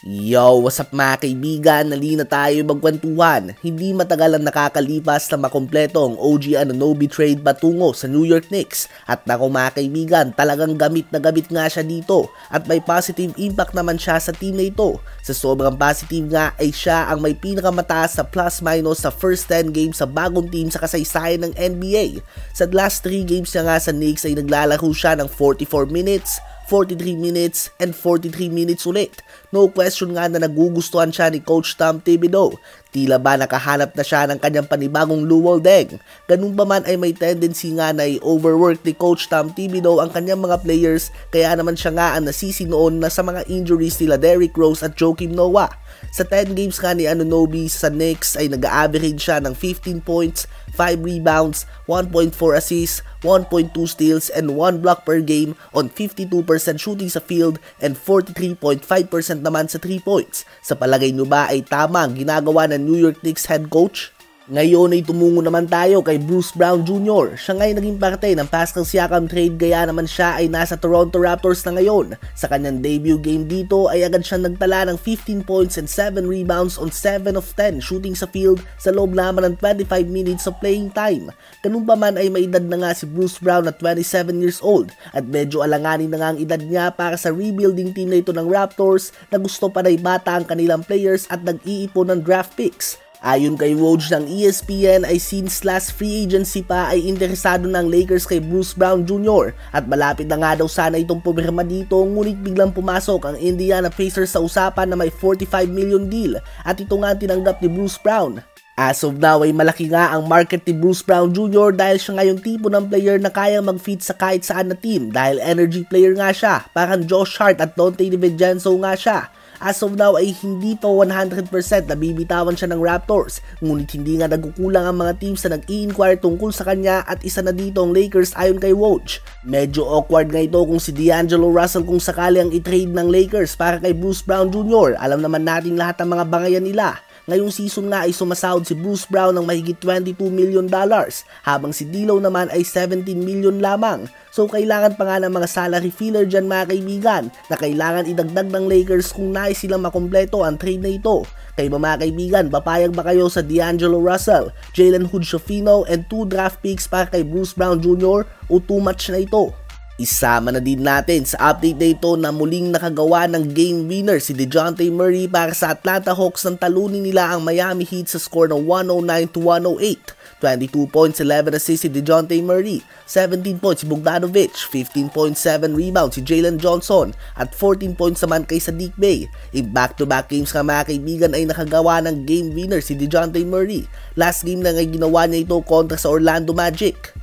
Yo, what's up mga kaibigan? Nalina tayo magkwentuhan. Hindi matagal ang nakakalipas na makompleto ang OG Anunoby trade patungo sa New York Knicks. At nako mga kaibigan, talagang gamit na gamit nga siya dito. At may positive impact naman siya sa team na ito. Sa sobrang positive nga ay siya ang may pinakamataas na plus-minus sa first 10 games sa bagong team sa kasaysayan ng NBA. Sa last 3 games niya nga sa Knicks ay naglalaro siya ng 44 minutes, 43 minutes, and 43 minutes ulit. No question nga na nagugustuhan siya ni Coach Tom Thibodeau. Tila ba nakahanap na siya ng kanyang panibagong luwoldeng. Ganun pa man ay may tendency nga na i-overwork ni Coach Tom Thibodeau ang kanyang mga players, kaya naman siya nga ang nasisi noon na sa mga injuries nila Derrick Rose at Joakim Noah. Sa 10 games nga ni Anunoby sa Knicks ay nag-average siya ng 15 points, 5 rebounds, 1.4 assists, 1.2 steals, and 1 block per game on 52% shooting sa field and 43.5% naman sa 3 points. Sa palagay nyo ba ay tama ang ginagawa ng New York Knicks head coach? Ngayon ay tumungo naman tayo kay Bruce Brown Jr. Siya nga'y naging parte ng Pascal Siakam trade, gaya naman siya ay nasa Toronto Raptors na ngayon. Sa kanyang debut game dito ay agad siya nagtala ng 15 points and 7 rebounds on 7 of 10 shooting sa field sa loob naman ng 25 minutes of playing time. Ganun pa man ay may edad na nga si Bruce Brown na 27 years old at medyo alanganin na nga ang edad niya para sa rebuilding team na ito ng Raptors na gusto pa na ibata ang kanilang players at nag-iipon ng draft picks. Ayon kay Woj ng ESPN ay since last free agency pa ay interesado ng Lakers kay Bruce Brown Jr. at malapit na nga daw sana itong pumirma dito, ngunit biglang pumasok ang Indiana Pacers sa usapan na may 45 million deal at ito nga tinanggap ni Bruce Brown. As of now ay malaki nga ang market ni Bruce Brown Jr. dahil siya nga yung tipo ng player na kayang mag-fit sa kahit saan na team dahil energy player nga siya, parang Josh Hart at Donte DiVincenzo nga siya. As of now ay hindi pa 100% na bibitawan siya ng Raptors, ngunit hindi nga nagkukulang ang mga teams na nag-i-inquire tungkol sa kanya at isa na dito ang Lakers ayon kay Woj. Medyo awkward nga ito kung si D'Angelo Russell kung sakali ang i-trade ng Lakers para kay Bruce Brown Jr. Alam naman natin lahat ng mga bangayan nila. Ngayong season nga ay sumasahod si Bruce Brown ng mahigit $22 million habang si D'Lo naman ay 17 million lamang. So kailangan pa nga ng mga salary filler dyan mga kaibigan na kailangan idagdag ng Lakers kung nais silang makompleto ang trade na ito. Kayo ba mga kaibigan, papayag ba kayo sa D'Angelo Russell, Jalen Hood-Schifino and 2 draft picks para kay Bruce Brown Jr. o too much na ito? Isama na din natin sa update na ito na muling nakagawa ng game winner si DeJounte Murray para sa Atlanta Hawks nang talunin nila ang Miami Heat sa score ng 109-108. 22 points, 11 assists si DeJounte Murray, 17 points si Bogdanovic, 15.7 rebounds si Jalen Johnson at 14 points naman kay Saddiq Bey. In back-to-back games nga mga kaibigan ay nakagawa ng game winner si DeJounte Murray. Last game na nga ginawa niya ito kontra sa Orlando Magic.